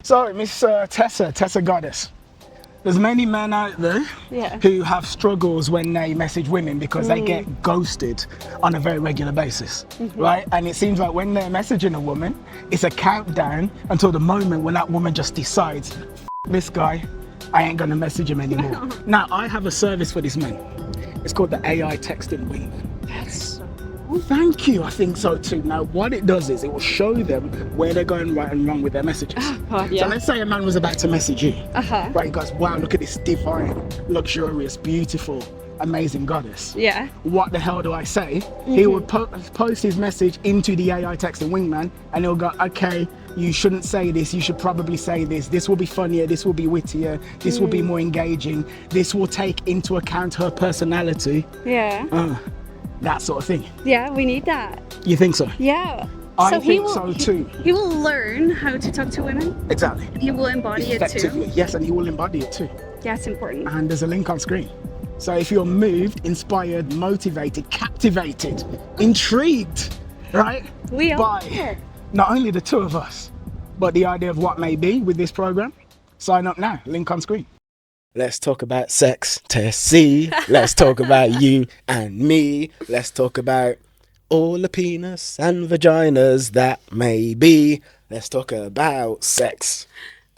So, Miss Tessa Goddess, there's many men out there who have struggles when they message women because they get ghosted on a very regular basis, right? And it seems like when they're messaging a woman, it's a countdown until the moment when that woman just decides, this guy, I ain't gonna message him anymore. Now, I have a service for these men. It's called the AI Texting Wingman. That's Thank you, I think so too. Now, what it does is it will show them where they're going right and wrong with their messages. So let's say a man was about to message you. Right, he goes, wow, look at this divine, luxurious, beautiful, amazing goddess. Yeah. What the hell do I say? He would post his message into the AI Texting Wingman and he'll go, okay, you shouldn't say this, you should probably say this will be funnier, this will be wittier, this will be more engaging, this will take into account her personality. Yeah. That sort of thing. Yeah, we need that. You think so? Yeah. I think so too. He will learn how to talk to women. Exactly. He will embody it too. Yes, and he will embody it too. Yeah, it's important. And there's a link on screen. So if you're moved, inspired, motivated, captivated, intrigued, right? We are. By not only the two of us, but the idea of what may be with this program, sign up now, link on screen. Let's talk about sex, Tessie. Let's talk about you and me. Let's talk about all the penis and vaginas that may be. Let's talk about sex.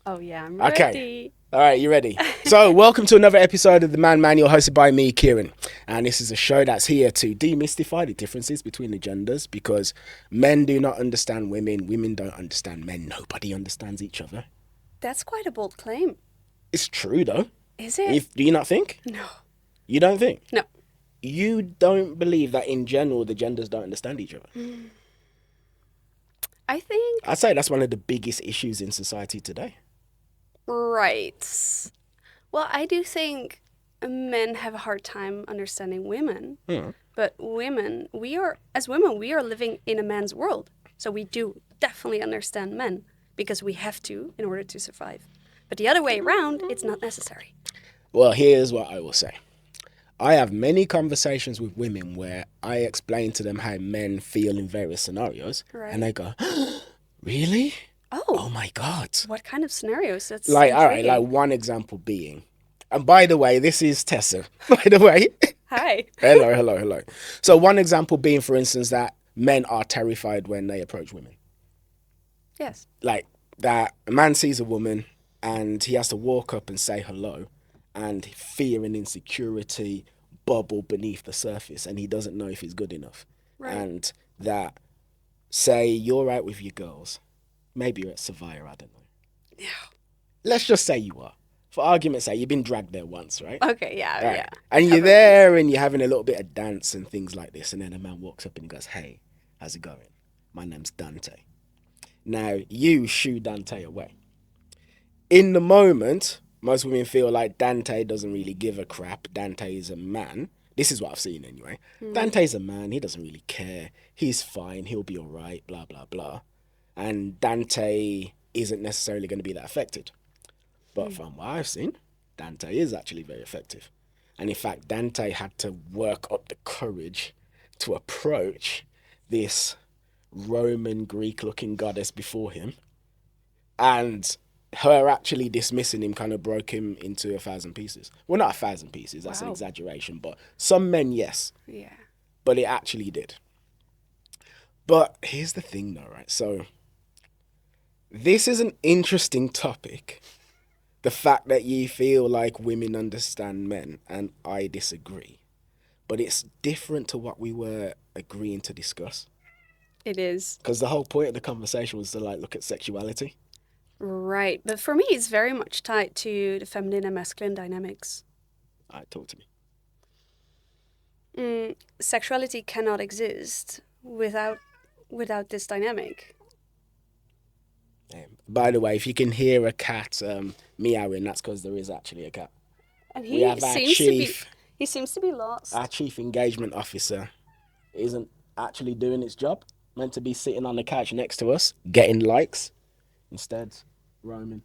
Oh yeah, I'm ready. Okay. All right, you ready? So, welcome to another episode of The Man Manual, hosted by me, Kieran. And this is a show that's here to demystify the differences between the genders, because men do not understand women, women don't understand men, nobody understands each other. That's quite a bold claim. It's true, though. Is it? Do you not think? No. You don't think? No. You don't believe that in general the genders don't understand each other? I think... I'd say that's one of the biggest issues in society today. Right. Well, I do think men have a hard time understanding women. But women, we are living in a man's world. So we do definitely understand men because we have to in order to survive. But the other way around, it's not necessary. Well, here's what I will say. I have many conversations with women where I explain to them how men feel in various scenarios. Right. And they go, really? Oh my God. What kind of scenarios? That's like, all right, like one example being, and by the way, this is Tessa, by the way. Hi. Hello. So one example being, for instance, that men are terrified when they approach women. Yes. Like that a man sees a woman and he has to walk up and say hello, and fear and insecurity bubble beneath the surface and he doesn't know if he's good enough. Right. And that, say you're out with your girls, maybe you're at Sevilla, I don't know. Yeah. Let's just say you are. For argument's sake, you've been dragged there once, right? Okay, yeah, right. Yeah. And you're there and you're having a little bit of dance and things like this, and then a man walks up and he goes, hey, how's it going? My name's Dante. Now, you shoo Dante away. In the moment, most women feel like Dante doesn't really give a crap. Dante is a man. This is what I've seen anyway. Dante's a man. He doesn't really care. He's fine. He'll be all right, blah, blah, blah. And Dante isn't necessarily going to be that affected. But from what I've seen, Dante is actually very effective. And in fact, Dante had to work up the courage to approach this Roman Greek-looking goddess before him. And her actually dismissing him kind of broke him into 1,000 pieces. Well, not 1,000 pieces, that's an exaggeration, but some men, yes. Yeah. But it actually did. But here's the thing though, right? So this is an interesting topic. The fact that you feel like women understand men, and I disagree. But it's different to what we were agreeing to discuss. It is. Because the whole point of the conversation was to look at sexuality. Right, but for me, it's very much tied to the feminine and masculine dynamics. All right, talk to me. Sexuality cannot exist without this dynamic. By the way, if you can hear a cat meowing, that's because there is actually a cat. And he seems to be lost. Our chief engagement officer isn't actually doing its job. Meant to be sitting on the couch next to us, getting likes. Instead, roaming.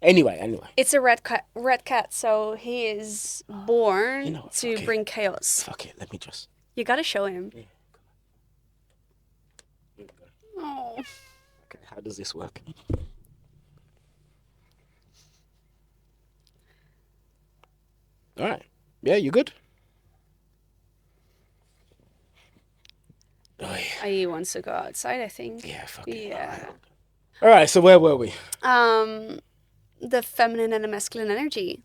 Anyway. It's a red cat, so he is born to bring chaos. Fuck it, let me just... You gotta show him. Yeah, come on. Here we go. Oh. Okay, how does this work? All right. Yeah, you good? Oh, yeah. He wants to go outside, I think. Yeah, fuck it. Yeah. All right, so where were we? The feminine and the masculine energy.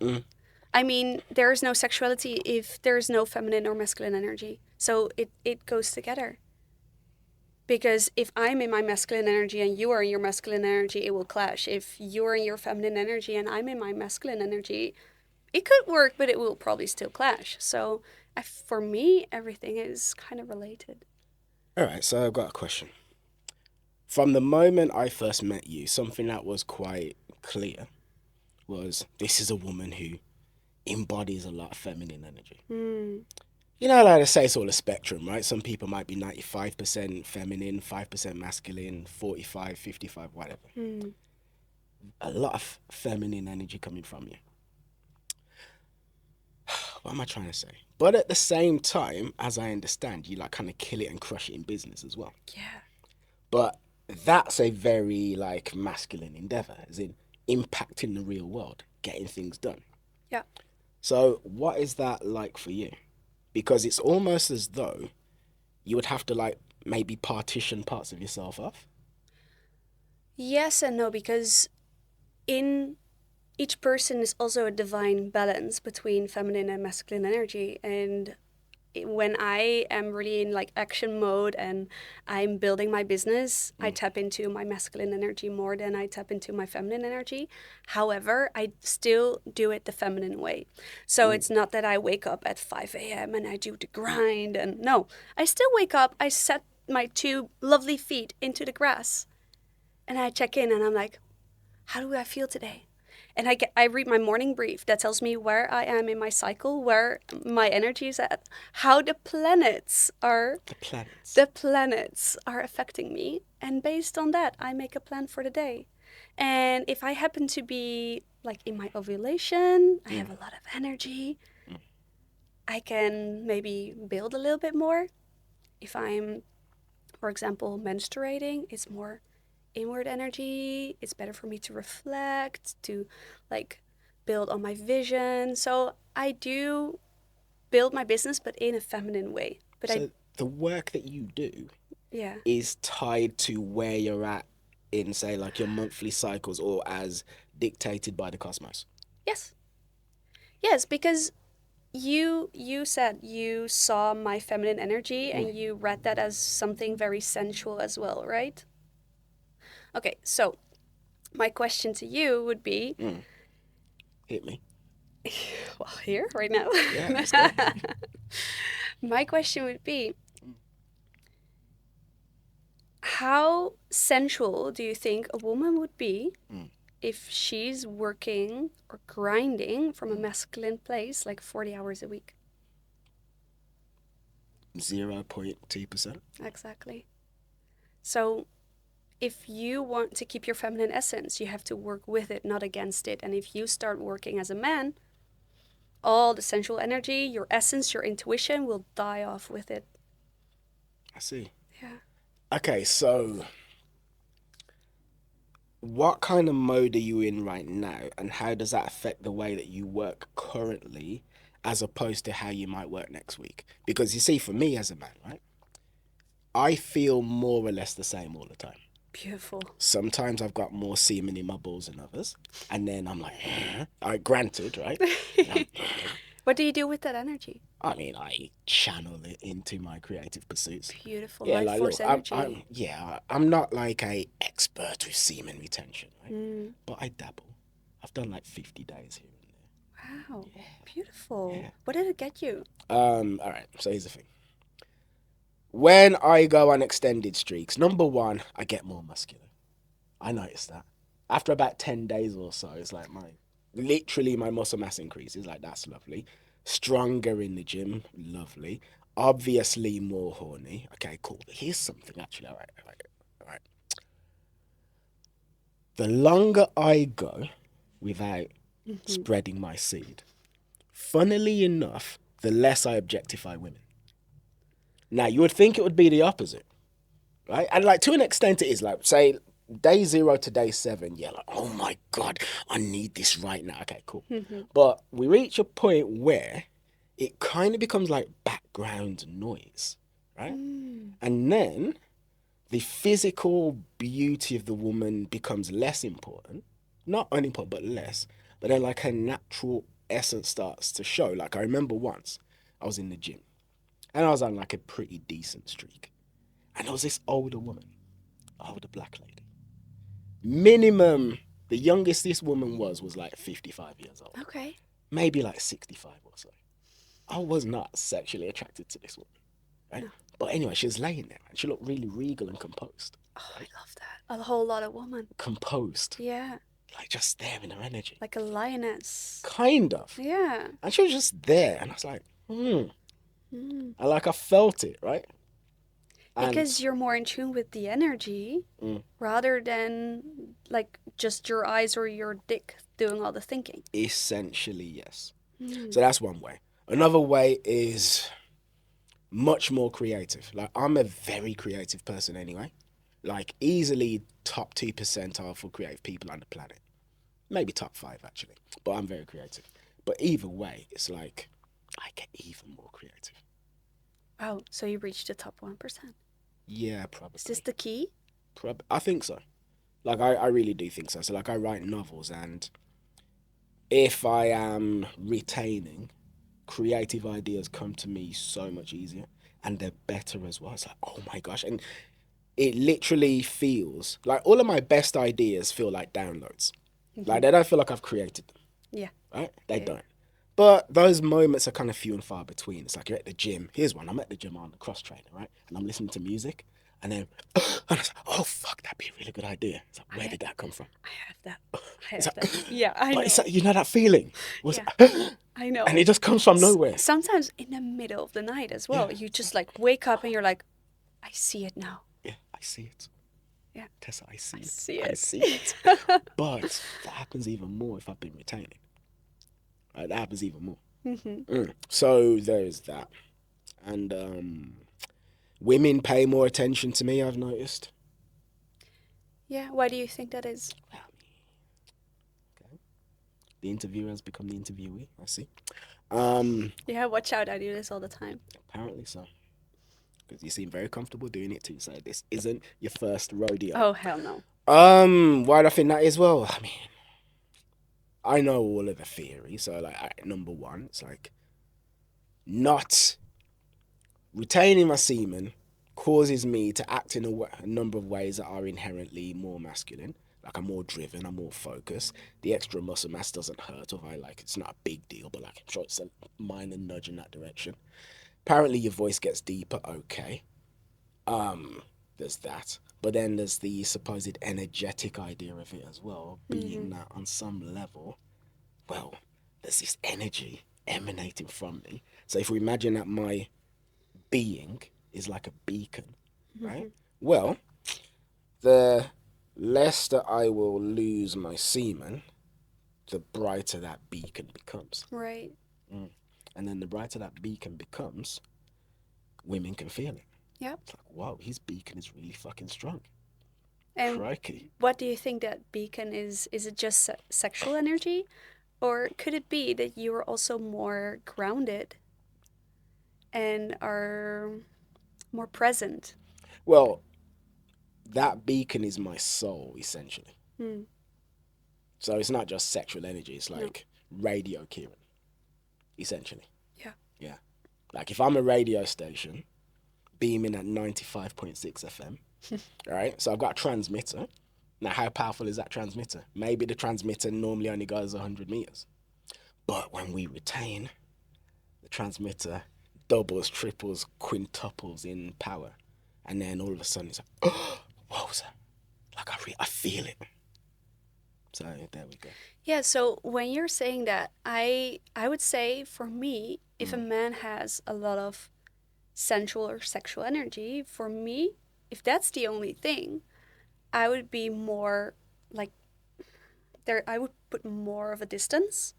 I mean, there is no sexuality if there is no feminine or masculine energy. So it goes together. Because if I'm in my masculine energy and you are in your masculine energy, it will clash. If you're in your feminine energy and I'm in my masculine energy, it could work, but it will probably still clash. So for me, everything is kind of related. All right, so I've got a question. From the moment I first met you, something that was quite clear was this is a woman who embodies a lot of feminine energy. You know, like I say, it's all a spectrum, right? Some people might be 95% feminine, 5% masculine, 45, 55, whatever. A lot of feminine energy coming from you. What am I trying to say? But at the same time, as I understand, you like kind of kill it and crush it in business as well. Yeah. But that's a very like masculine endeavor, as in impacting the real world, getting things done. Yeah. So what is that like for you? Because it's almost as though you would have to like maybe partition parts of yourself off. Yes and no, because in each person is also a divine balance between feminine and masculine energy. And when I am really in like action mode and I'm building my business, I tap into my masculine energy more than I tap into my feminine energy. However, I still do it the feminine way. So it's not that I wake up at 5 a.m. and I do the grind. And no, I still wake up, I set my 2 lovely feet into the grass and I check in and I'm like, how do I feel today? And I read my morning brief that tells me where I am in my cycle, where my energy is at, how the planets are affecting me. And based on that, I make a plan for the day. And if I happen to be like in my ovulation, I have a lot of energy, I can maybe build a little bit more. If I'm, for example, menstruating, it's more inward energy. It's better for me to reflect, to like build on my vision. So I do build my business, but in a feminine way. But so the work that you do yeah, is tied to where you're at in, say, like your monthly cycles or as dictated by the cosmos. Yes, because you said you saw my feminine energy and you read that as something very sensual as well, right? Okay, so my question to you would be... Hit me. Well, here, right now. Yeah, let's go. My question would be, how sensual do you think a woman would be if she's working or grinding from a masculine place like 40 hours a week? 0.2%. Exactly. So if you want to keep your feminine essence, you have to work with it, not against it. And if you start working as a man, all the sensual energy, your essence, your intuition will die off with it. I see. Yeah. Okay, so what kind of mode are you in right now, and how does that affect the way that you work currently as opposed to how you might work next week? Because you see, for me as a man, right, I feel more or less the same all the time. Beautiful. Sometimes I've got more semen in my balls than others, and then I'm like, granted, right? What do you do with that energy? I mean, I channel it into my creative pursuits. Beautiful, Yeah, life like, force look, energy. I'm not like a expert with semen retention, right? But I dabble. I've done like 50 days here and there. Wow, beautiful. Yeah. What did it get you? All right, so here's the thing. When I go on extended streaks, number one, I get more muscular. I noticed that. After about 10 days or so, it's like literally my muscle mass increases. Like, that's lovely. Stronger in the gym, lovely. Obviously more horny. Okay, cool. Here's something actually. All right. The longer I go without spreading my seed, funnily enough, the less I objectify women. Now, you would think it would be the opposite, right? And like to an extent it is. Like, say, day 0 to day 7, yeah, like, oh my God, I need this right now. Okay, cool. Mm-hmm. But we reach a point where it kind of becomes like background noise, right? And then the physical beauty of the woman becomes less important. Not unimportant, but less. But then like her natural essence starts to show. Like I remember once I was in the gym and I was on like a pretty decent streak. And there was this older woman, older black lady. Minimum, the youngest this woman was like 55 years old. Okay. Maybe like 65 or so. I was not sexually attracted to this woman, right? No. But anyway, she was laying there and she looked really regal and composed. Oh, I love that. A whole lot of woman. Composed. Yeah. Like just there in her energy. Like a lioness. Kind of. Yeah. And she was just there. And I was like, And like I felt it, right? And Because you're more in tune with the energy rather than like just your eyes or your dick doing all the thinking. essentially, yes. So that's one way. Another way is much more creative. Like I'm a very creative person anyway. Like easily top 2 percentile for creative people on the planet. Maybe top 5 actually. But I'm very creative. But either way, it's like I get even more creative. Wow. So you reached the top 1%. Yeah, probably. Is this the key? I think so. Like I really do think so. So like I write novels, and if I am retaining, creative ideas come to me so much easier, and they're better as well. It's like, oh my gosh. And it literally feels like all of my best ideas feel like downloads. Like they don't feel like I've created them. Yeah. Right? They don't. But those moments are kind of few and far between. It's like you're at the gym. Here's one. I'm at the gym on the cross trainer, right? And I'm listening to music. And then, and I was like, oh, fuck, that'd be a really good idea. It's like, where did that come from? I have that. I have that. Yeah, I know. But it's like, you know that feeling? I know. And it just comes from nowhere. Sometimes in the middle of the night as well. You just like wake up and you're like, I see it now. Yeah, I see it. Yeah. Tessa, I see it. See I it. see it. But that happens even more if I've been retaining. That happens even more. So there's that. And women pay more attention to me, I've noticed. Yeah, why do you think that is? Okay. The interviewer has become the interviewee, I see. Yeah, watch out, I do this all the time. Apparently so. Because you seem very comfortable doing it too, so this isn't your first rodeo. Oh, hell no. Why do I think that is? Well, I mean, I know all of the theory, so like, number one, it's like, not retaining my semen causes me to act in a number of ways that are inherently more masculine. Like I'm more driven, I'm more focused. The extra muscle mass doesn't hurt, although like it's not a big deal, but like I'm sure it's a minor nudge in that direction. Apparently your voice gets deeper, okay. There's that. But then there's the supposed energetic idea of it as well, being that on some level, well, there's this energy emanating from me. So if we imagine that my being is like a beacon, right? Well, the less that I will lose my semen, the brighter that beacon becomes. Right. And then the brighter that beacon becomes, women can feel it. Yep. It's like, wow, his beacon is really fucking strong. And crikey. What do you think that beacon is? Is it just sexual energy? Or could it be that you are also more grounded and are more present? Well, that beacon is my soul, essentially. So it's not just sexual energy, it's like radio Kieran, essentially. Yeah. Like if I'm a radio station beaming at 95.6 FM, right? So I've got a transmitter. Now, how powerful is that transmitter? Maybe the transmitter normally only goes 100 meters. But when we retain, the transmitter doubles, triples, quintuples in power. And then all of a sudden it's like, oh, what was that? Like I feel it. So there we go. Yeah, so when you're saying that, I would say for me, if a man has a lot of sensual or sexual energy, for me, if that's the only thing, I would be more like I would put more of a distance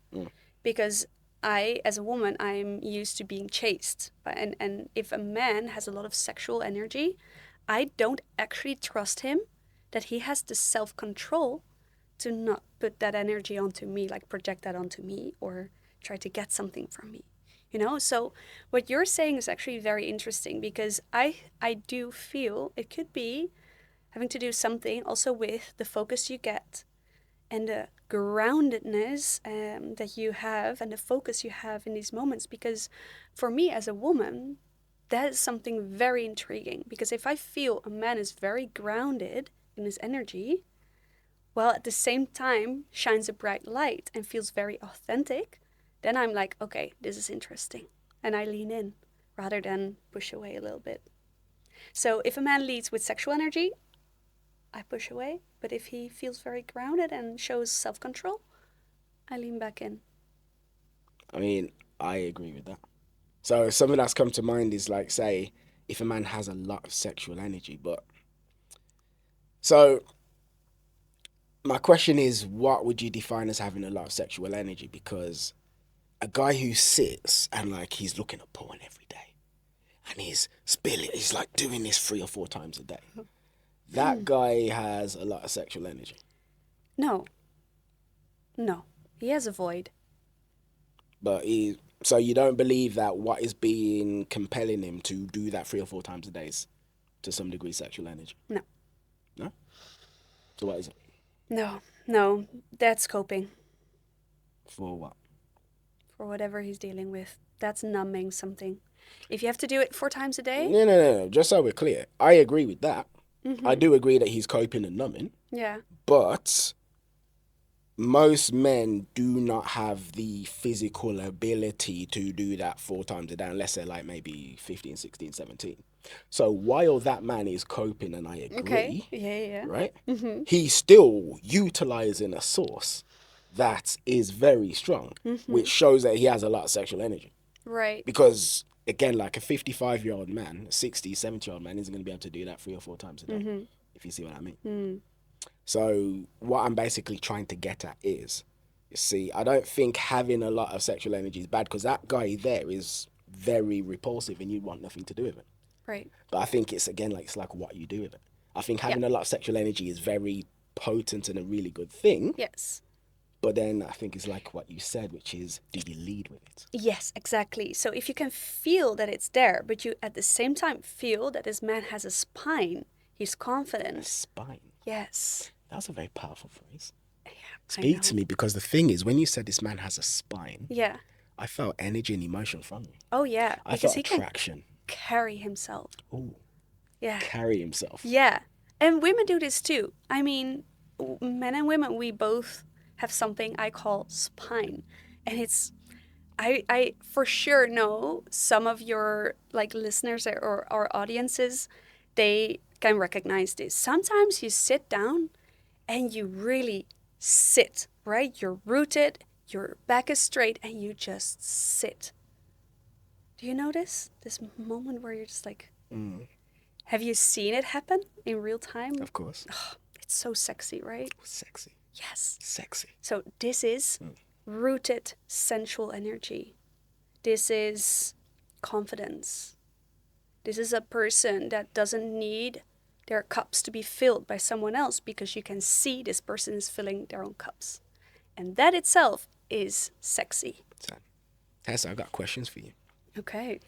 because I, as a woman, I'm used to being chased. And if a man has a lot of sexual energy, I don't actually trust him that he has the self-control to not put that energy onto me, like project that onto me or try to get something from me. You know, so what you're saying is actually very interesting, because I do feel it could be having to do something also with the focus you get and the groundedness that you have and the focus you have in these moments. Because for me as a woman, that is something very intriguing, because if I feel a man is very grounded in his energy, while at the same time shines a bright light and feels very authentic, then I'm like, okay, this is interesting. And I lean in rather than push away a little bit. So if a man leads with sexual energy, I push away. But if he feels very grounded and shows self-control, I lean back in. I mean, I agree with that. So something that's come to mind is like, say, if a man has a lot of sexual energy, but so my question is, what would you define as having a lot of sexual energy? Because a guy who sits and like he's looking at porn every day and he's like doing this 3 or 4 times a day, that guy has a lot of sexual energy. No, he has a void. But so you don't believe that what is being compelling him to do that 3 or 4 times a day is to some degree sexual energy? No. No? So what is it? No, that's coping. For what? For whatever he's dealing with. That's numbing something. If you have to do it 4 times a day? No. Just so we're clear, I agree with that. I do agree that he's coping and numbing. Yeah. But most men do not have the physical ability to do that 4 times a day unless they're like maybe 15, 16, 17. So while that man is coping, and I agree, Okay. Yeah. right? He's still utilizing a source that is very strong, which shows that he has a lot of sexual energy. Right. Because again, like a 55-year-old man, a 60, 70-year-old man isn't going to be able to do that 3 or 4 times a day, if you see what I mean. So what I'm basically trying to get at is, you see, I don't think having a lot of sexual energy is bad, because that guy there is very repulsive and you want nothing to do with it. Right. But I think it's like what you do with it. I think having a lot of sexual energy is very potent and a really good thing. Yes. But then I think it's like what you said, which is, do you lead with it? Yes, exactly. So if you can feel that it's there, but you at the same time feel that this man has a spine, he's confident. A spine. Yes. That's a very powerful phrase. Yeah, Speak to me, because the thing is, when you said this man has a spine, yeah, I felt energy and emotion from you. oh yeah, I because felt he attraction. can carry himself. Ooh, Yeah. carry himself. Yeah. And women do this too. I mean, men and women, we both have something I call spine. And it's, I for sure know some of your like listeners or audiences, they can recognize this. Sometimes you sit down and you really sit, right? You're rooted, your back is straight, and you just sit. Do you notice this moment where you're just like, have you seen it happen in real time? Of course. Oh, it's so sexy, right? Sexy. Yes. Sexy. So this is rooted sensual energy. This is confidence. This is a person that doesn't need their cups to be filled by someone else, because you can see this person is filling their own cups. And that itself is sexy. Tessa, I've got questions for you. Okay.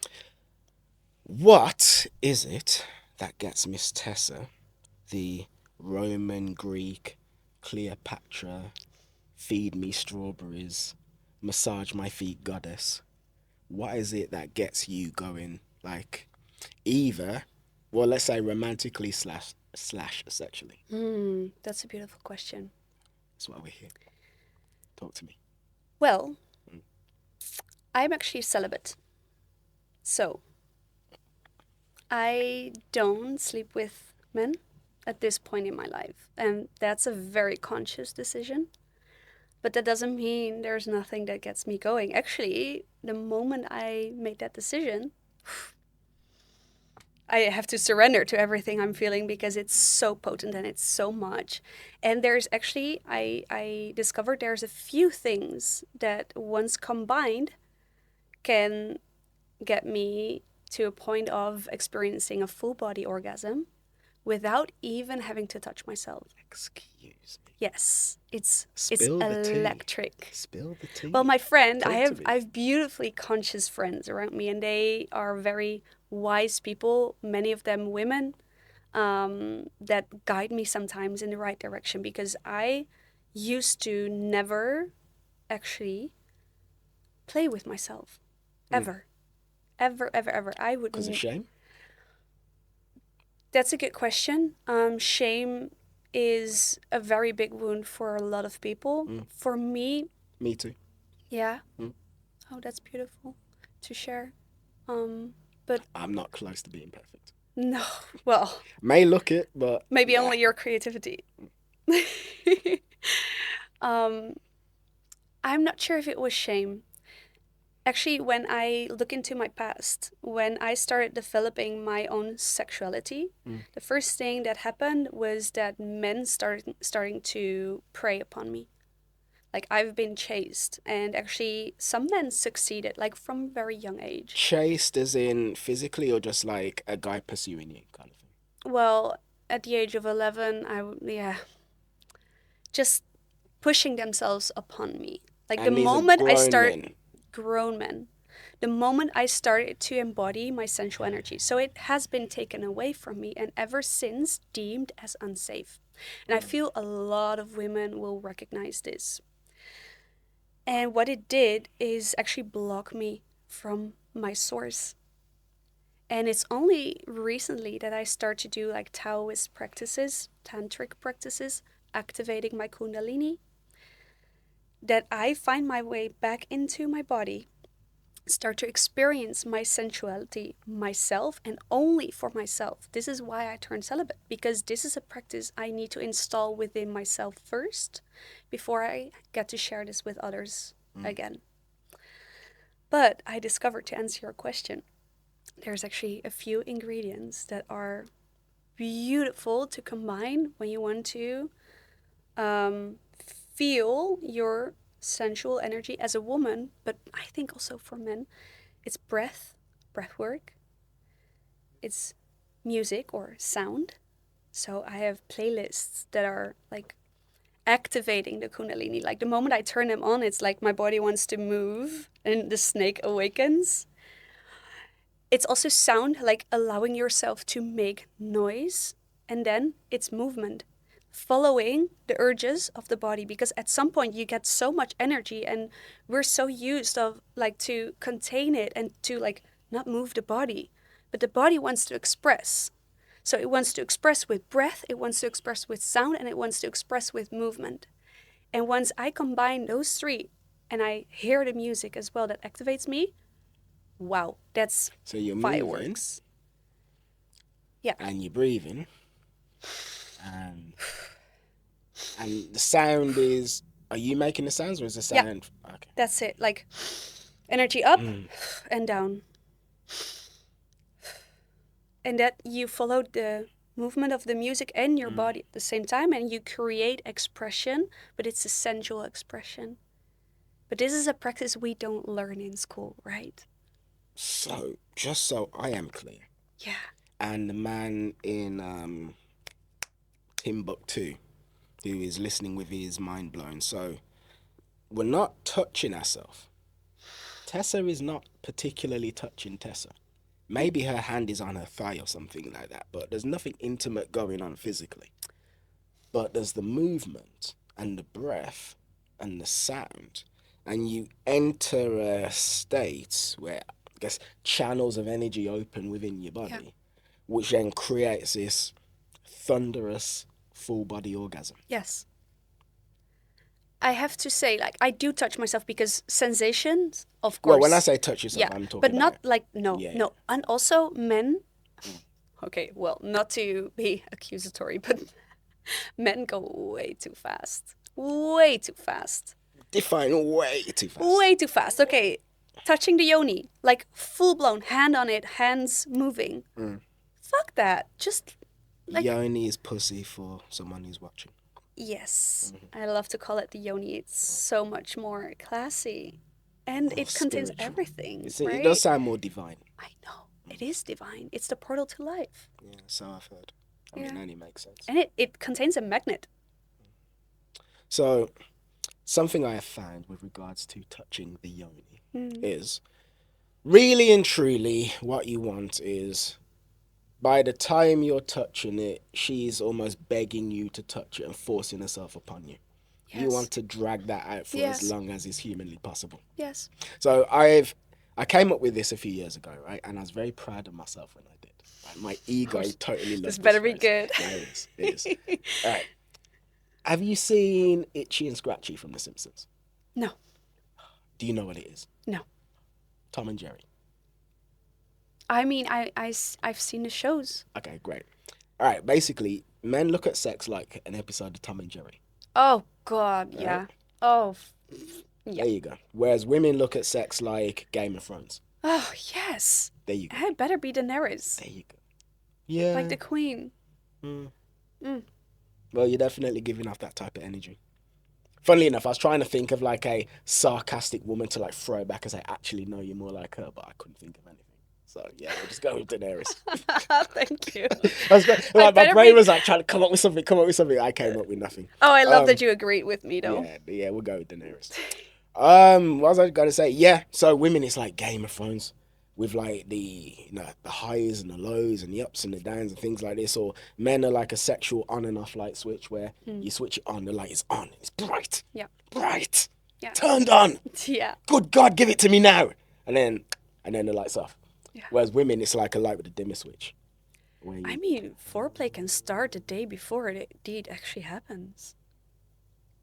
What is it that gets Miss Tessa, the Roman, Greek, Cleopatra, feed me strawberries, massage my feet goddess? What is it that gets you going, like, either, well, let's say romantically slash sexually? That's a beautiful question. That's why we're here. Talk to me. Well, I'm actually celibate. So, I don't sleep with men at this point in my life. And that's a very conscious decision. But that doesn't mean there's nothing that gets me going. Actually, the moment I made that decision, I have to surrender to everything I'm feeling, because it's so potent and it's so much. And there's actually, I discovered there's a few things that once combined can get me to a point of experiencing a full body orgasm without even having to touch myself. Excuse me. Yes, it's Spill the tea. electric. Spill the tea. Well, my friend, Talk I to have me. beautifully conscious friends around me, and they are very wise people. Many of them women, that guide me sometimes in the right direction, because I used to never actually play with myself, ever, ever, ever, ever. I would. Because of shame? That's a good question. Shame is a very big wound for a lot of people. For me, Me too. yeah. Mm. Oh, that's beautiful to share. But I'm not close to being perfect. no, well, May look it, but maybe nah. only your creativity. um, I'm not sure if it was shame. Actually, when I look into my past, when I started developing my own sexuality, the first thing that happened was that men starting to prey upon me. Like, I've been chased, and actually some men succeeded, like from a very young age. Chased as in physically or just like a guy pursuing you kind of thing? Well, at the age of 11, just pushing themselves upon me. Like, And the these are moment I grown start, men. grown men, the moment I started to embody my sensual energy. So it has been taken away from me, and ever since deemed as unsafe. And I feel a lot of women will recognize this. And what it did is actually block me from my source. And it's only recently that I start to do like Taoist practices, tantric practices, activating my kundalini, that I find my way back into my body, start to experience my sensuality myself and only for myself. This is why I turned celibate, because this is a practice I need to install within myself first before I get to share this with others again. But I discovered, to answer your question, there's actually a few ingredients that are beautiful to combine when you want to feel your sensual energy as a woman, but I think also for men. It's breath work. It's music or sound. So I have playlists that are like activating the kundalini. Like, the moment I turn them on, it's like my body wants to move and the snake awakens. It's also sound, like allowing yourself to make noise, and then it's movement, following the urges of the body, because at some point you get so much energy and we're so used of like to contain it and to like not move the body, but the body wants to express. So it wants to express with breath, it wants to express with sound, and it wants to express with movement. And once I combine those three and I hear the music as well that activates me, wow, that's So you're fireworks. Yeah. and you're breathing, and the sound is. Are you making the sounds, or is the Yeah. sound? Okay. That's it. Like, energy up and down. And that you follow the movement of the music and your body at the same time, and you create expression, but it's a sensual expression. But this is a practice we don't learn in school, right? So, just so I am clear, Yeah. and the man in Timbuktu who is listening with his mind blown. So, we're not touching ourselves. Tessa is not particularly touching Tessa. Maybe her hand is on her thigh or something like that, but there's nothing intimate going on physically. But there's the movement and the breath and the sound, and you enter a state where, I guess, channels of energy open within your body, which then creates this thunderous full body orgasm. Yes. I have to say, like, I do touch myself because sensations, of course. Well, when I say touch yourself, I'm talking but not about... like, no. Yeah. And also men, okay, well, not to be accusatory, but men go way too fast. Way too fast. Define way too fast. Way too fast. Okay, touching the yoni, like full blown, hand on it, hands moving. Fuck that. Just like... Yoni is pussy for someone who's watching. Yes, I love to call it the yoni. It's so much more classy, and it contains Spiritual. everything. It Right? does sound more divine. I know. It is divine. It's the portal to life. Yeah, so I've heard. I mean, only makes sense. And it contains a magnet. So, something I have found with regards to touching the yoni is really and truly what you want is by the time you're touching it, she's almost begging you to touch it and forcing herself upon you. Yes. You want to drag that out for Yes. as long as is humanly possible. Yes. So I came up with this a few years ago, right? And I was very proud of myself when I did. Like, my ego totally loved This better be phrase. good. Yeah, it is. All right. Have you seen Itchy and Scratchy from The Simpsons? No. Do you know what it is? No. Tom and Jerry. I mean, I've seen the shows. Okay, great. All right, basically, men look at sex like an episode of Tom and Jerry. Oh, God, yeah. Right? Oh, yeah. There you go. Whereas women look at sex like Game of Thrones. Oh, yes. There you go. It better be Daenerys. There you go. Yeah. Like the queen. Well, you're definitely giving off that type of energy. Funnily enough, I was trying to think of like a sarcastic woman to like throw back and say, actually, no, you're more like her, but I couldn't think of anything. So yeah, we'll just go with Daenerys. Thank you. My brain was like trying to come up with something. I came up with nothing. Oh, I love that you agreed with me, though. Yeah, we'll go with Daenerys. What was I gonna say? Yeah, so women, it's like Game of Thrones with like the the highs and the lows and the ups and the downs and things like this. Or men are like a sexual on and off light switch where you switch it on, the light is on, it's bright, bright, turned on. Yeah. Good God, give it to me now, and then the light's off. Yeah. Whereas women, it's like a light with a dimmer switch. I mean, foreplay can start the day before it indeed actually happens.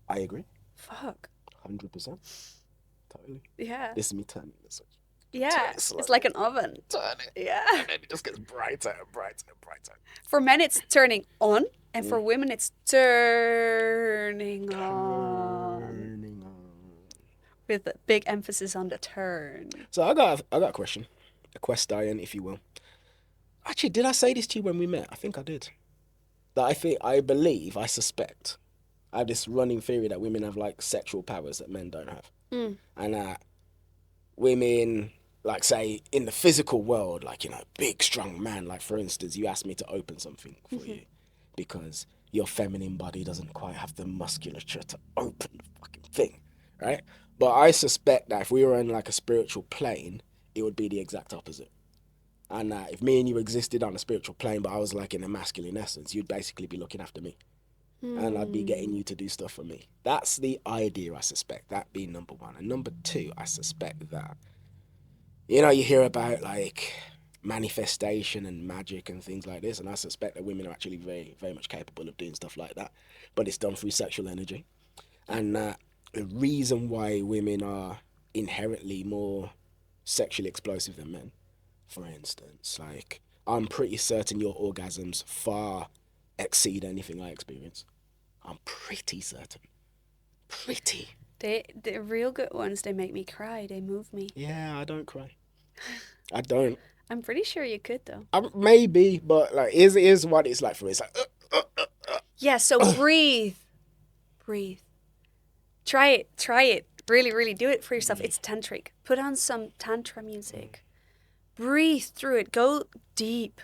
I agree. Fuck. 100%. Totally. Yeah. This is me turning the switch. Yeah. It's like an oven. Turn it. Yeah. And then it just gets brighter and brighter and brighter. For men, it's turning on, and for women, it's turning on. With a big emphasis on the turn. So I got a question. A question, if you will. Actually, did I say this to you when we met? I think I did. That I suspect, I have this running theory that women have like sexual powers that men don't have. And that women, like say, in the physical world, like, big, strong man, like for instance, you asked me to open something for you because your feminine body doesn't quite have the musculature to open the fucking thing, right? But I suspect that if we were in like a spiritual plane, it would be the exact opposite. And if me and you existed on a spiritual plane, but I was like in a masculine essence, you'd basically be looking after me. And I'd be getting you to do stuff for me. That's the idea, I suspect, that being number one. And number two, I suspect that, you hear about like manifestation and magic and things like this. And I suspect that women are actually very, very much capable of doing stuff like that. But it's done through sexual energy. And the reason why women are inherently more sexually explosive than men, for instance, like I'm pretty certain your orgasms far exceed anything I experience. I'm pretty certain. Pretty. The real good ones, they make me cry. They move me. Yeah, I don't cry. I don't. I'm pretty sure you could, though. Maybe, but like, is what it's like for me. It's like, yeah. So breathe. Try it. Really, really do it for yourself. It's tantric. Put on some tantra music. Breathe through it. Go deep.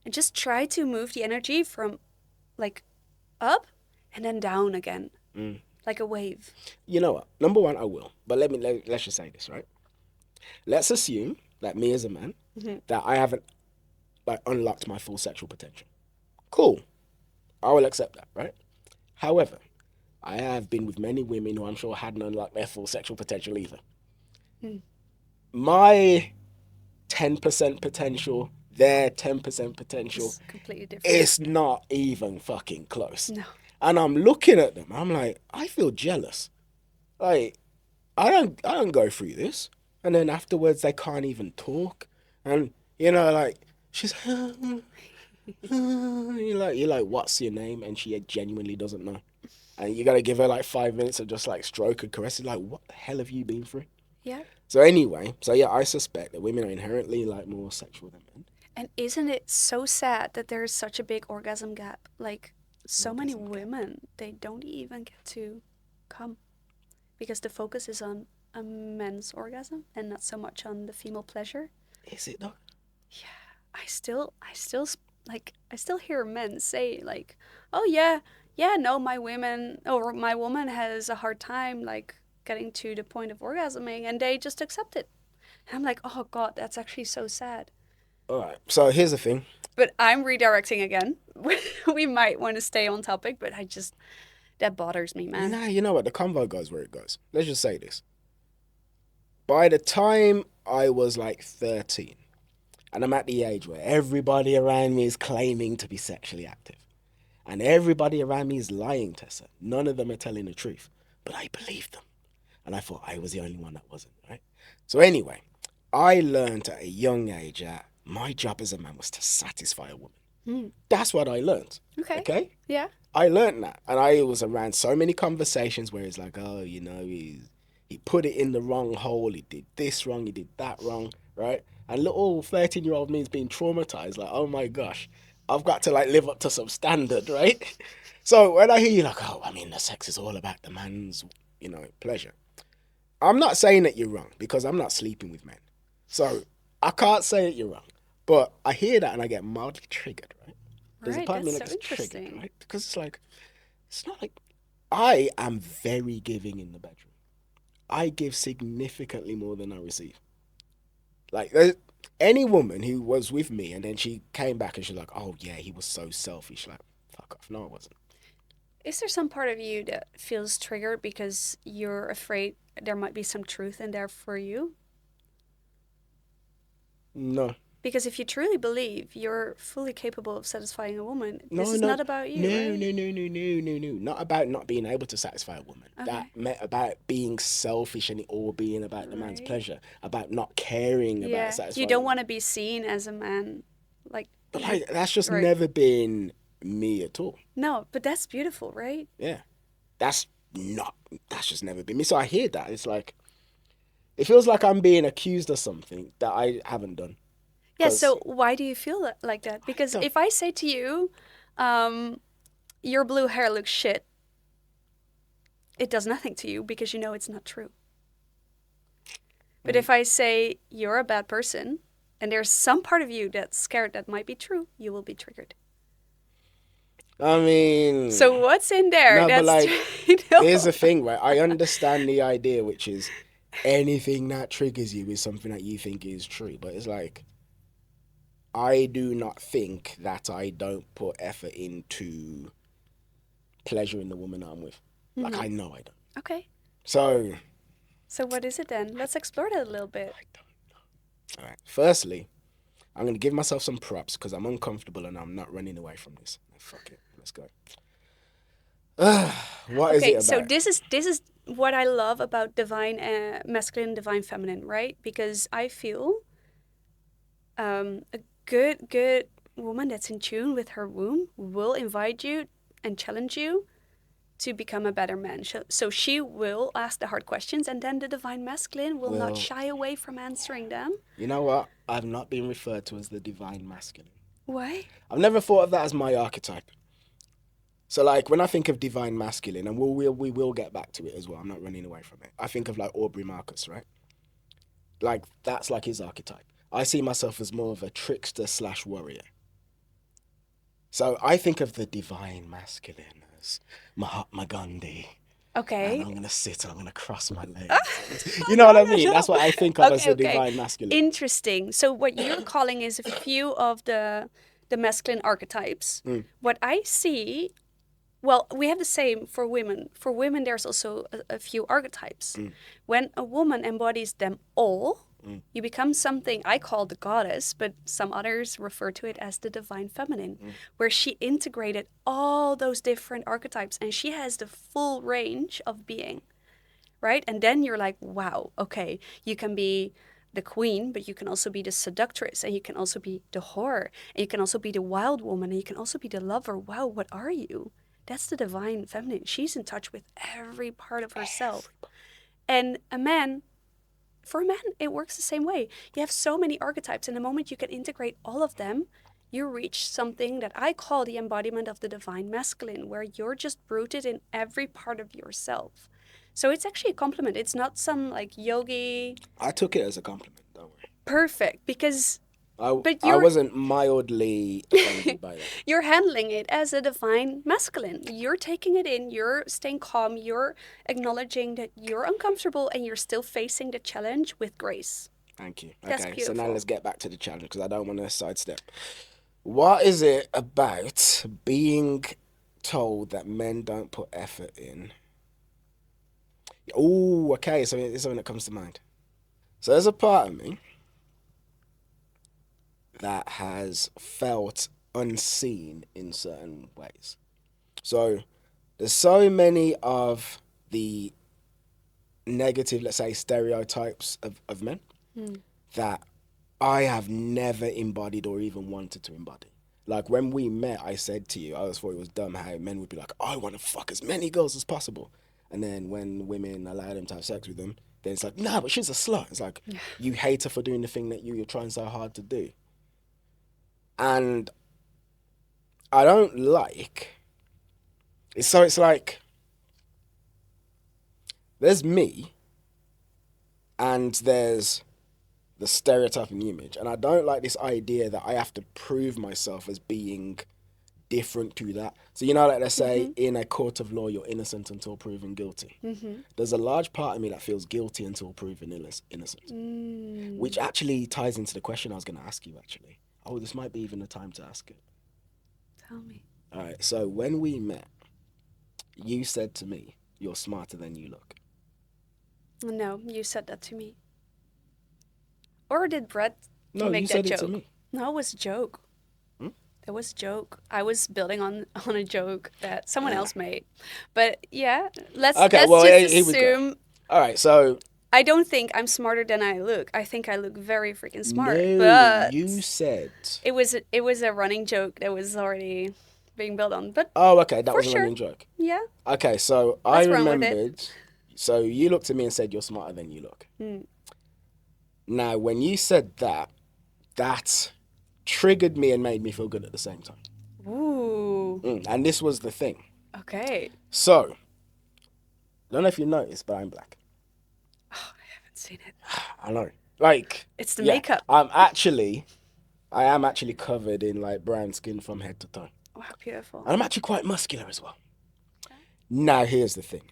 And just try to move the energy from, like, up and then down again. Like a wave. You know what? Number one, I will. But let's just say this, right? Let's assume that me as a man, that I haven't like unlocked my full sexual potential. Cool. I will accept that, right? However, I have been with many women who I'm sure hadn't unlocked their full sexual potential either. My 10% potential, their 10% potential, it's completely different. It's not even fucking close. No. And I'm looking at them, I'm like, I feel jealous. Like, I don't go through this. And then afterwards they can't even talk. And like she's you're like, what's your name? And she genuinely doesn't know. And you gotta give her like 5 minutes of just like stroke and caress. Like, what the hell have you been through? Yeah. So anyway, I suspect that women are inherently like more sexual than men. And isn't it so sad that there is such a big orgasm gap? Like, so many women, they don't even get to come because the focus is on a men's orgasm and not so much on the female pleasure. Is it though? Yeah, I still like, I still hear men say, like, oh, yeah, no, my woman has a hard time, like, getting to the point of orgasming, and they just accept it. And I'm like, oh, God, that's actually so sad. All right. So here's the thing. But I'm redirecting again. We might want to stay on topic, but that bothers me, man. Nah, you know what? The convo goes where it goes. Let's just say this. By the time I was like 13, and I'm at the age where everybody around me is claiming to be sexually active, and everybody around me is lying, Tessa. None of them are telling the truth, but I believed them. And I thought I was the only one that wasn't, right? So anyway, I learned at a young age that my job as a man was to satisfy a woman. That's what I learned. Okay? Yeah. I learned that. And I was around so many conversations where it's like, oh, you know, he put it in the wrong hole. He did this wrong. He did that wrong, right? And little 13-year-old me is being traumatized. Like, oh my gosh, I've got to like live up to some standard, right? So when I hear you like, oh, I mean, the sex is all about the man's, you know, pleasure. I'm not saying that you're wrong because I'm not sleeping with men. So I can't say that you're wrong. But I hear that and I get mildly triggered, right? There's a part of me that gets triggered, right? Because it's like, it's not like, I am very giving in the bedroom. I give significantly more than I receive. Like, any woman who was with me and then she came back and she's like, oh yeah, he was so selfish. Like, fuck off. No, I wasn't. Is there some part of you that feels triggered because you're afraid there might be some truth in there for you? No. Because if you truly believe you're fully capable of satisfying a woman, this is No. not about you, No, right? no. Not about not being able to satisfy a woman. Okay. That meant about being selfish and it all being about the man's Right. pleasure. About not caring about satisfying. You don't want to be seen as a man, like. But like, that's just Right. never been me at all. No, but that's beautiful, right? Yeah. That's just never been me. So I hear that. It's like, it feels like I'm being accused of something that I haven't done. Yeah, so why do you feel like that? Because if I say to you, your blue hair looks shit, it does nothing to you because you know it's not true. But if I say you're a bad person and there's some part of you that's scared that might be true, you will be triggered. I mean... So what's in there? No, That's but like, no. here's the thing, right? I understand the idea, which is anything that triggers you is something that you think is true. But it's like, I do not think that I don't put effort into pleasuring the woman I'm with. Like, I know I don't. Okay. So what is it then? Let's explore that a little bit. I don't know. All right. Firstly, I'm going to give myself some props because I'm uncomfortable and I'm not running away from this. Fuck it. Let's go. What is it about? So this is what I love about divine masculine, divine feminine, right? Because I feel a good woman that's in tune with her womb will invite you and challenge you to become a better man. So she will ask the hard questions, and then the divine masculine will not shy away from answering them. You know what? I've not been referred to as the divine masculine. Why? I've never thought of that as my archetype. So, like, when I think of divine masculine, and we will get back to it as well, I'm not running away from it. I think of, like, Aubrey Marcus, right? Like, that's, like, his archetype. I see myself as more of a trickster/warrior. So, I think of the divine masculine as Mahatma Gandhi. Okay. And I'm going to sit and I'm going to cross my legs. You know what I mean? That's what I think of as the divine masculine. Interesting. So, what you're calling is a few of the masculine archetypes. What I see... Well, we have the same for women. For women, there's also a few archetypes. When a woman embodies them all, you become something I call the goddess, but some others refer to it as the divine feminine, where she integrated all those different archetypes and she has the full range of being, right? And then you're like, wow, okay, you can be the queen, but you can also be the seductress, and you can also be the whore, and you can also be the wild woman, and you can also be the lover. Wow, what are you? That's the divine feminine. She's in touch with every part of herself. And for a man, it works the same way. You have so many archetypes, and the moment you can integrate all of them, you reach something that I call the embodiment of the divine masculine, where you're just rooted in every part of yourself. So it's actually a compliment. It's not some like yogi... I took it as a compliment, don't worry. Perfect, because But I wasn't mildly offended by that. you're handling it as a divine masculine. You're taking it in, you're staying calm, you're acknowledging that you're uncomfortable and you're still facing the challenge with grace. Thank you. That's Okay, so now beautiful. let's get back to the challenge because I don't want to sidestep. What is it about being told that men don't put effort in? Oh, okay, so it's something that comes to mind. So there's a part of me that has felt unseen in certain ways. So there's so many of the negative, let's say, stereotypes of men that I have never embodied or even wanted to embody. Like when we met, I said to you, I always thought it was dumb how men would be like, I want to fuck as many girls as possible. And then when women allow them to have sex with them, then it's like, nah, but she's a slut. It's like, you hate her for doing the thing that you're trying so hard to do. And I don't like, it's like, there's me and there's the stereotyping image. And I don't like this idea that I have to prove myself as being different to that. So, you know, like they say, in a court of law, you're innocent until proven guilty. There's a large part of me that feels guilty until proven innocent, which actually ties into the question I was going to ask you, actually. Oh, this might be even the time to ask it. Tell me. All right, so when we met, you said to me, you're smarter than you look. No, you said that to me. Or did Brett No, make you that said joke? it to me. No, it was a joke. It was a joke. I was building on a joke that someone else made. But yeah, let's just assume. All right, so I don't think I'm smarter than I look. I think I look very freaking smart. no, but you said it was a running joke that was already being built on. But oh, okay, that for was a sure. running joke. Yeah. Okay, so Let's I run with it. remembered. So you looked at me and said, "You're smarter than you look." Now, when you said that, that triggered me and made me feel good at the same time. Ooh. And this was the thing. Okay. So, I don't know if you noticed, but I'm black. Oh, I haven't seen it. I know. Like It's the makeup. I am actually covered in like brown skin from head to toe. Wow, beautiful. And I'm actually quite muscular as well. Now, here's the thing.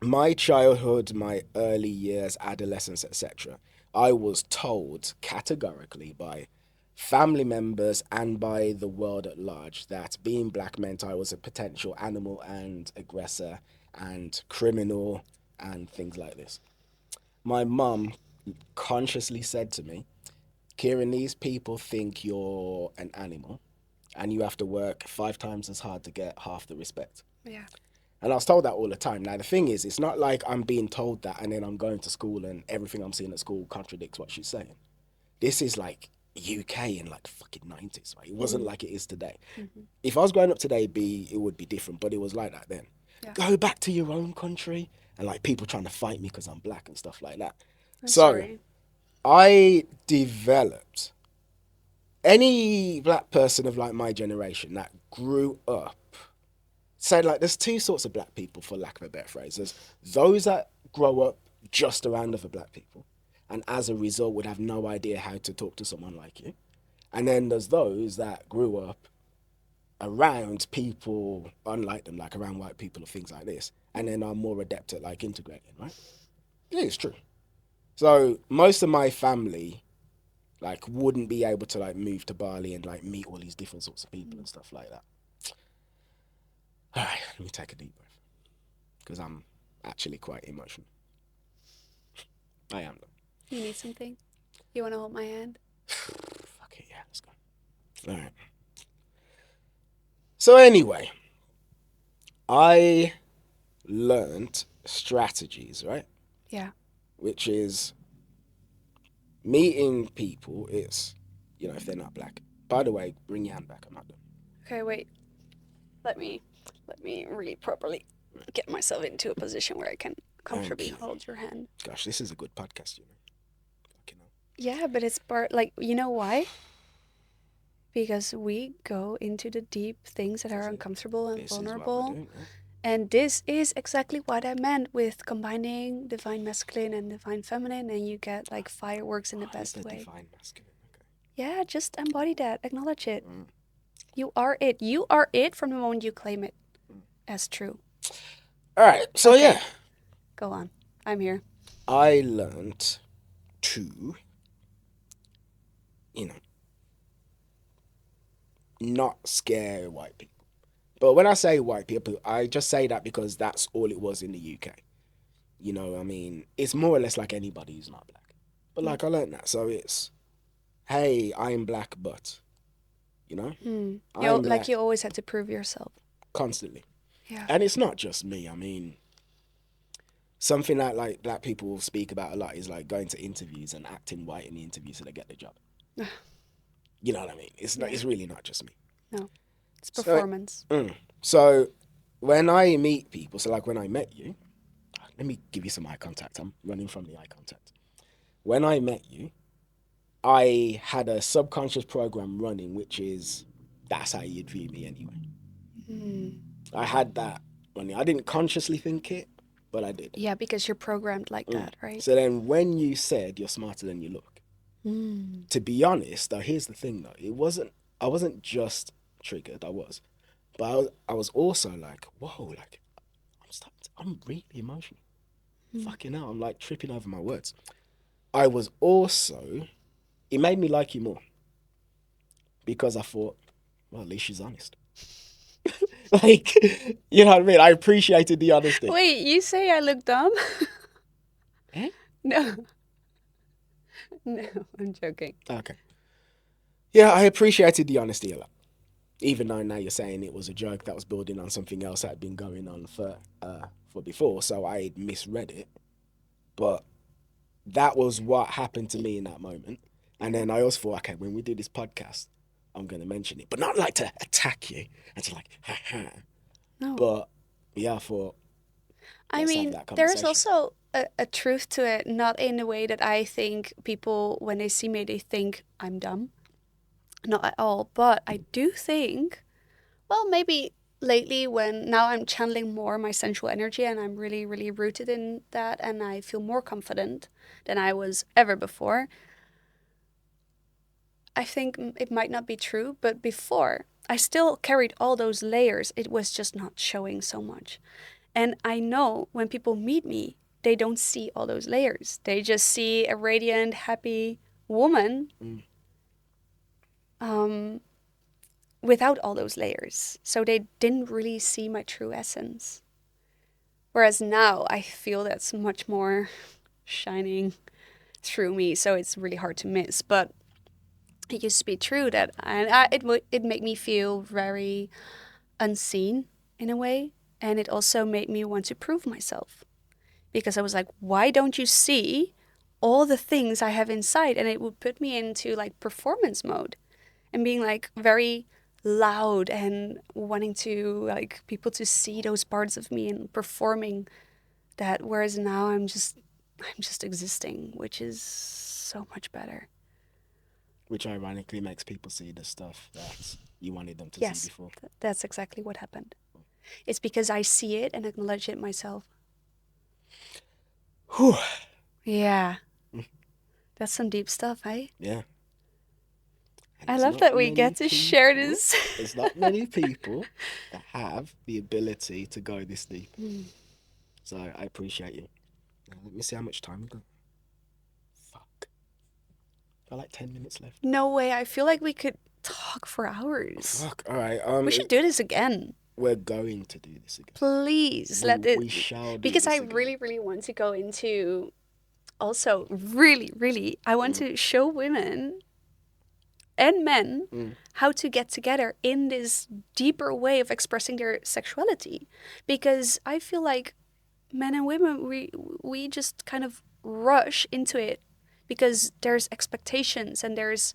My childhood, my early years, adolescence, etc., I was told categorically by family members and by the world at large that being black meant I was a potential animal and aggressor and criminal and things like this. My mum consciously said to me, Kieran, these people think you're an animal and you have to work 5 times as hard to get half the respect. Yeah. And I was told that all the time. Now, the thing is, it's not like I'm being told that and then I'm going to school and everything I'm seeing at school contradicts what she's saying. This is like UK in like the fucking 90s, right? It wasn't like it is today. If I was growing up today, it would be different, but it was like that then. Yeah. Go back to your own country and like people trying to fight me because I'm black and stuff like that. I'm So sorry. I developed, any black person of like my generation that grew up, say like there's 2 sorts of black people, for lack of a better phrase. There's those that grow up just around other black people and as a result would have no idea how to talk to someone like you. And then there's those that grew up around people unlike them, like around white people or things like this, and then are more adept at like integrating, right? Yeah, it's true. So most of my family like wouldn't be able to like move to Bali and like meet all these different sorts of people and stuff like that. All right, let me take a deep breath because I'm actually quite emotional. I am though. You need something? You want to hold my hand? Fuck it, yeah, let's go. All right. So anyway, I learned strategies, right? Yeah. Which is meeting people is, you know, if they're not black. By the way, bring your hand back, I'm not done. Okay, wait. Let me really properly get myself into a position where I can comfortably hold your hand. Gosh, this is a good podcast, you know. Fucking hell. Yeah, but it's like, you know why? Because we go into the deep things that are uncomfortable and This is what vulnerable. we're doing, right? And this is exactly what I meant with combining divine masculine and divine feminine, and you get like fireworks in the best way. Divine masculine, okay. Yeah, just embody that. Acknowledge it. You are it. You are it from the moment you claim it as true. All right. So Okay. yeah, Go on. I'm here. I learned to, you know, not scare white people. But when I say white people, I just say that because that's all it was in the UK. You know, I mean, it's more or less like anybody who's not black. But like I learned that. So it's, hey, I'm black, but, you know, I'm Like black you always had to prove yourself. constantly. Yeah. And it's not just me. I mean, something that like black people speak about a lot is like going to interviews and acting white in the interview so they get the job. You know what I mean? It's not. Yeah. It's really not just me. No. It's So, performance. so when I meet people, so like when I met you, let me give you some eye contact. I'm running from the eye contact. When I met you, I had a subconscious program running, which is that's how you'd view me anyway. I had that running. I didn't consciously think it, but I did. Yeah, because you're programmed like that, right? So then when you said you're smarter than you look, to be honest, though, here's the thing though. I wasn't just triggered, but I was also like, whoa, like I'm really emotional. Fucking hell, I'm like tripping over my words. I was also, it made me like you more because I thought, well, at least she's honest. Like, you know what I mean? I appreciated the honesty. Wait, you say I look dumb? Eh? No. No, I'm joking. Okay. Yeah, I appreciated the honesty a lot. Even though now you're saying it was a joke that was building on something else that had been going on for before, so I misread it. But that was what happened to me in that moment. And then I also thought, okay, when we do this podcast, I'm going to mention it, but not like to attack you and to like, haha. No. But yeah, I thought, I let's have mean, that there's conversation. also a truth to it, not in the way that I think people, when they see me, they think I'm dumb. Not at all. But I do think, well, maybe lately when now I'm channeling more my sensual energy and I'm really, really rooted in that and I feel more confident than I was ever before. I think it might not be true, but before I still carried all those layers. It was just not showing so much. And I know when people meet me, they don't see all those layers. They just see a radiant, happy woman without all those layers. So they didn't really see my true essence. Whereas now I feel that's much more shining through me. So it's really hard to miss. But it used to be true that it made me feel very unseen in a way. And it also made me want to prove myself. Because I was like, why don't you see all the things I have inside? And it would put me into like performance mode and being like very loud and wanting to like people to see those parts of me and performing that. Whereas now I'm just existing, which is so much better. Which ironically makes people see the stuff that you wanted them to Yes, see before. that's exactly what happened. It's because I see it and acknowledge it myself. Whew. Yeah. That's some deep stuff, eh? Yeah. And I there's love not that we many get to share people- this. There's not many people that have the ability to go this deep. So I appreciate you. Now, let me see how much time we got. Fuck. Got like 10 minutes left. No way. I feel like we could talk for hours. Fuck. All right. We should do this again. We're going to do this again. Please We shall do because this I again. really, really want to go into also really, really I want to show women and men how to get together in this deeper way of expressing their sexuality. Because I feel like men and women we just kind of rush into it because there's expectations and there's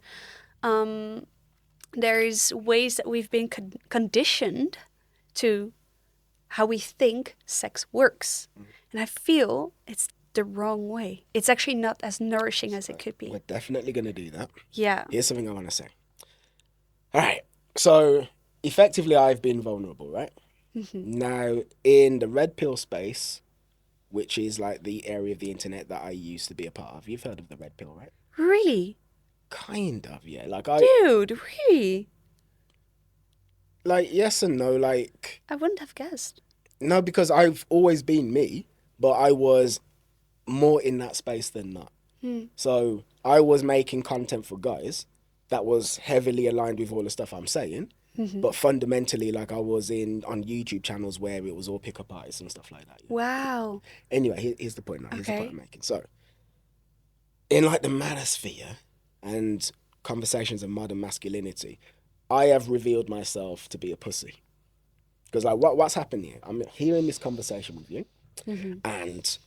ways that we've been conditioned to how we think sex works. And I feel it's the wrong way. It's actually not as nourishing as it could be. We're definitely going to do that. Yeah. Here's something I want to say. All right. So effectively, I've been vulnerable, right? Now, in the red pill space, which is like the area of the internet that I used to be a part of, you've heard of the red pill, right? Really? Kind of, yeah. Dude, really? Like, yes and no. Like, I wouldn't have guessed. no, because I've always been me, but I was more in that space than not. So I was making content for guys that was heavily aligned with all the stuff I'm saying. But fundamentally, like, I was on YouTube channels where it was all pickup artists and stuff like that. Yeah. Wow. Anyway, here's the point now. Here's the Okay. point I'm making. So, in like the manosphere and conversations of modern masculinity, I have revealed myself to be a pussy. Because like, what's happened here? I'm hearing this conversation with you, and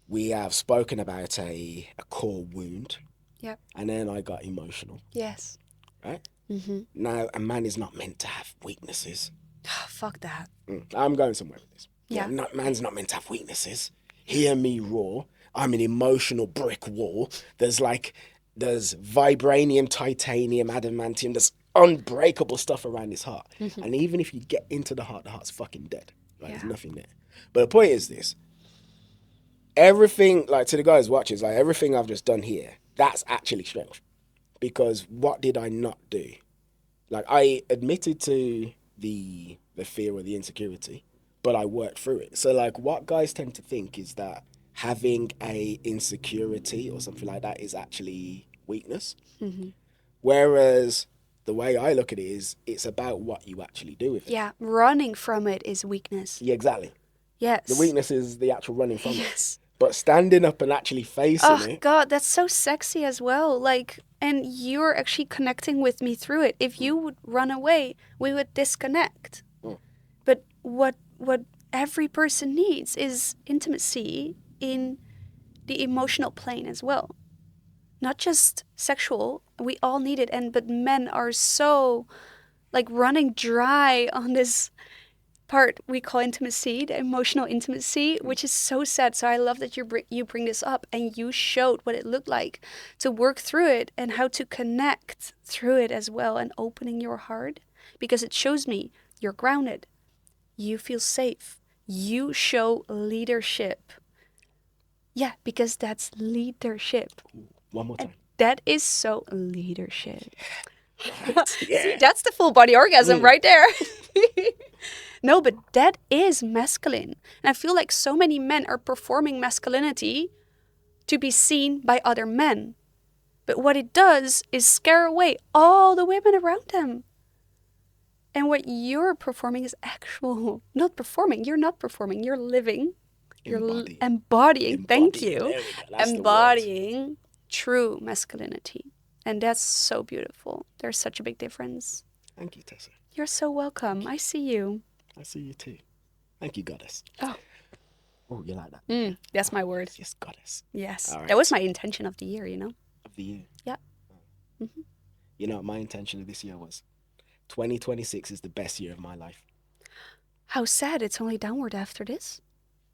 we have spoken about a core wound, Yep. and then I got emotional, Yes. right? Now, a man is not meant to have weaknesses. Fuck that. I'm going somewhere with this. Yeah. Man's not meant to have weaknesses. Hear me roar. I'm an emotional brick wall. There's vibranium, titanium, adamantium. There's unbreakable stuff around his heart. And even if you get into the heart's fucking dead. Like, there's nothing there. But the point is this. Everything, like, to the guys watching, like, everything I've just done here, that's actually strength. Because what did I not do? Like, I admitted to the fear or the insecurity, but I worked through it. So, like, what guys tend to think is that having a insecurity or something like that is actually weakness. Whereas the way I look at it is, it's about what you actually do with it. Yeah, running from it is weakness. Yeah, exactly. Yes. The weakness is the actual running from it. Yes. But standing up and actually facing Oh it. God, that's so sexy as well. Like, and you're actually connecting with me through it. If you would run away, we would disconnect. But what every person needs is intimacy in the emotional plane as well. Not just sexual. We all need it, but men are so like running dry on this part we call intimacy, the emotional intimacy, which is so sad. So I love that you bring this up and you showed what it looked like to work through it and how to connect through it as well, and opening your heart, because it shows me you're grounded, you feel safe, you show leadership. Yeah, because that's leadership. One more time. And that is so leadership. Right. Yeah. See, that's the full body orgasm right there. No, but that is masculine. And I feel like so many men are performing masculinity to be seen by other men. But what it does is scare away all the women around them. And what you're performing is actual, not performing. You're not performing. You're living. You're embodying. Thank you. Embodying true masculinity. And that's so beautiful. There's such a big difference. Thank you, Tessa. You're so welcome. I see you. I see you too. Thank you, goddess. Oh, you like that? that's my word. Yes, goddess. Yes. All right. That was my intention of the year, Of the year? Yeah. You know what my intention of this year was? 2026 is the best year of my life. How sad. It's only downward after this.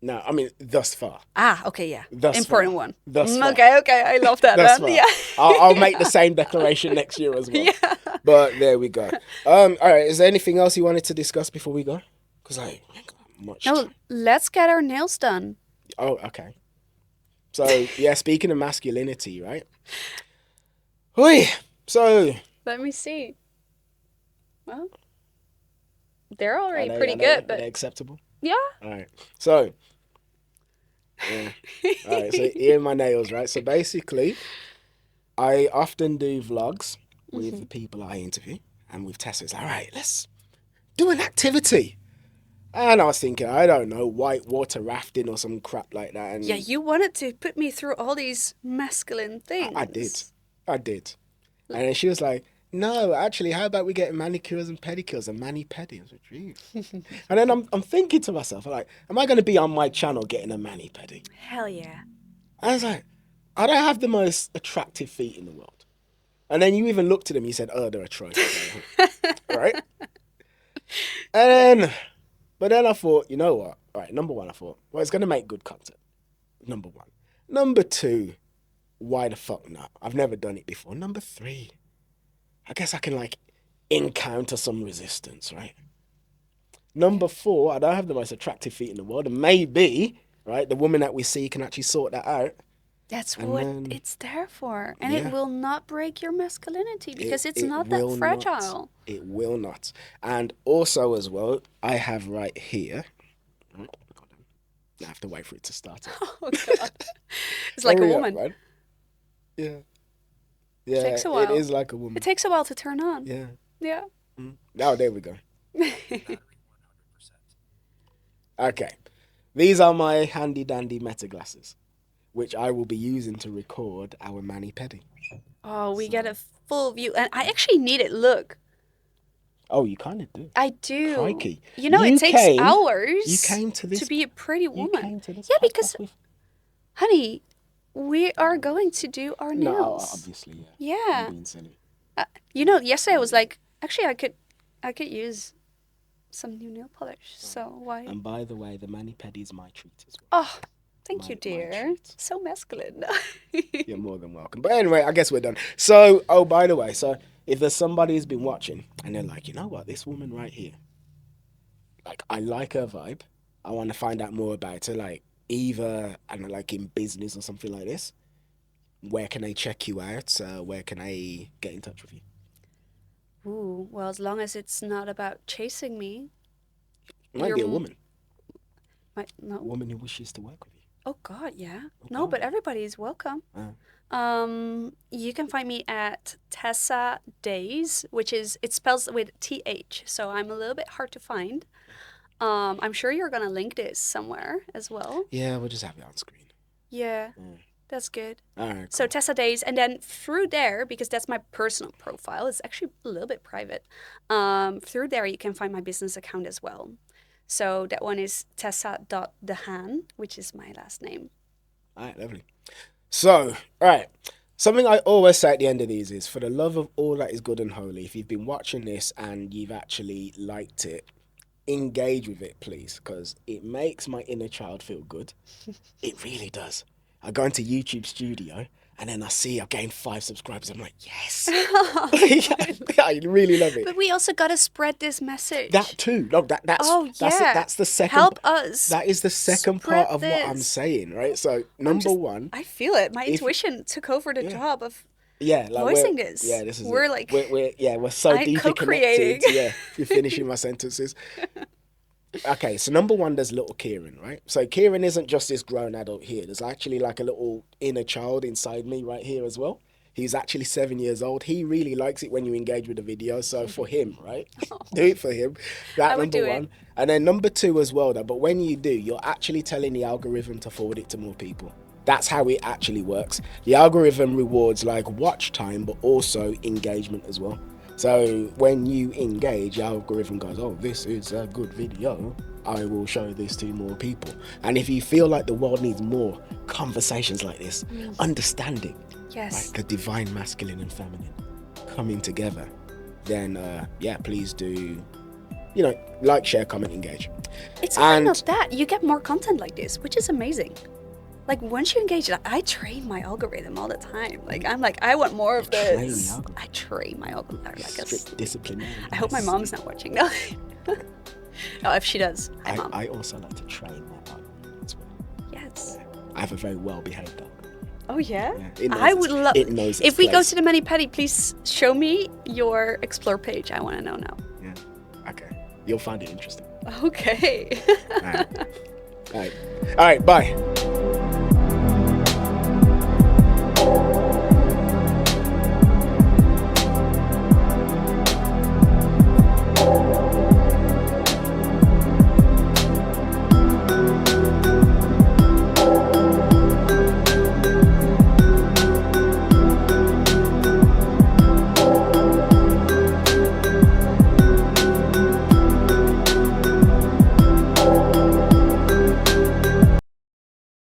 No, I mean, thus far. Ah, okay, yeah. Thus Important far. one. Thus far. Okay. I love that. Thus man. far. Yeah. I'll make the same declaration next year as well. Yeah. But there we go. All right. Is there anything else you wanted to discuss before we go? Because I ain't got much No, time. let's get our nails done. Oh, okay. So, yeah, speaking of masculinity, right? Oi. So... Let me see. Well, they're already Are pretty they- good, are but they acceptable? yeah. All right. So, yeah. All right. So here are my nails, right? So basically, I often do vlogs with the people I interview, and with Tessa. It's like, all right, let's do an activity. And I was thinking, I don't know, whitewater rafting or some crap like that. And Yeah, you wanted to put me through all these masculine things. I did. And then she was like, no, actually, how about we get manicures and pedicures and mani-pedi? I was like, jeez. And then I'm thinking to myself, like, am I going to be on my channel getting a mani-pedi? Hell yeah. I was like, I don't have the most attractive feet in the world. And then you even looked at them, you said, oh, they're atrocious. Right? But then I thought, you know what? All right, number one, I thought, well, it's going to make good content. Number one. Number two, why the fuck not? I've never done it before. Number three, I guess I can, like, encounter some resistance, right? Number four, I don't have the most attractive feet in the world. And maybe, right, the woman that we see can actually sort that out. That's And what then- it's there for. And Yeah. it will not break your masculinity because it's It not that will fragile. It will not. And also as well, I have right here. Hold on. I have to wait for it to start. Oh, God. It's like a Hurry up, woman. man. Yeah. Yeah, takes a while. it is like a woman. It takes a while to turn on. Yeah. Yeah. Oh, there we go. Okay. These are my handy dandy meta glasses, which I will be using to record our mani-pedi. Oh, we get a full view. And I actually need it. Look. Oh, you kind of do. I do. Crikey. You know, You it takes came- hours you came to this- be a pretty You woman. came to this Yeah, podcast because, with... honey, we are going to do our No, nails. obviously, yeah. Yeah. I'm being silly. You know, yesterday I was like, actually, I could use some new nail polish. So why? And by the way, the mani-pedi is my treat as well. Oh, thank you, My dear. treat. So masculine. You're more than welcome. But anyway, I guess we're done. So, oh, by the way, so if there's somebody who's been watching and they're like, you know what, this woman right here, like, I like her vibe. I want to find out more about her, like, either, I don't know, like in business or something like this. Where can I check you out? Where can I get in touch with you? Ooh, well, as long as it's not about chasing me. It might You're be a m- woman. A A woman who wishes to work with you. Oh, God, yeah. Oh, No, God. but everybody's welcome. You can find me at Tessa Days, which is, it spells with TH, so I'm a little bit hard to find. I'm sure you're going to link this somewhere as well. Yeah, we'll just have it on screen. Yeah, Yeah. that's good. All right. So Tessa Days, and then through there, because that's my personal profile, it's actually a little bit private. Through there, you can find my business account as well. So that one is tessa.dehaan, which is my last name. All right, lovely. So, all right. Something I always say at the end of these is, for the love of all that is good and holy, if you've been watching this and you've actually liked it, engage with it, please, because it makes my inner child feel good. It really does. I go into YouTube Studio and then I see I've gained 5 subscribers. I'm like, yes. I really love it. But we also got to spread this message. That too. No, that's Oh, yeah. that's the second. Help us. That is the second spread part of what I'm this. saying, right? So number one, I feel it. My If- intuition took over the Yeah. job of yeah, like voicing we're- this. Yeah, this is We're it. like- we're so I'm deeply co-creating. connected. Yeah, you're finishing my sentences. Okay, so number one, there's little Kieran, right? So Kieran isn't just this grown adult here. There's actually like a little inner child inside me right here as well. He's actually 7 years old. He really likes it when you engage with the video. So for him, right? Do it for him. That I would number do it. one. And then number two as well, though. But when you do, you're actually telling the algorithm to forward it to more people. That's how it actually works. The algorithm rewards like watch time, but also engagement as well. So when you engage, the algorithm goes, oh, this is a good video. I will show this to more people. And if you feel like the world needs more conversations like this, understanding, Yes. like the divine masculine and feminine coming together, then yeah, please do, like, share, comment, engage. It's kind And- of that. You get more content like this, which is amazing. Like, once you engage, I train my algorithm all the time. Like, I'm like, I want more of train the this. algorithm. I train my algorithm. Like, Strict disciplinary. I hope my mom's not watching. No. Oh, if she does, hi, Mom. I also like to train my algorithm as well. Yes. I have a very well-behaved algorithm. Oh, yeah? Yeah, it knows I its- would love... it knows its If we go place. to the Mani-Pedi, please show me your Explore page. I want to know now. Yeah. Okay. You'll find it interesting. Okay. All right. All right. Bye.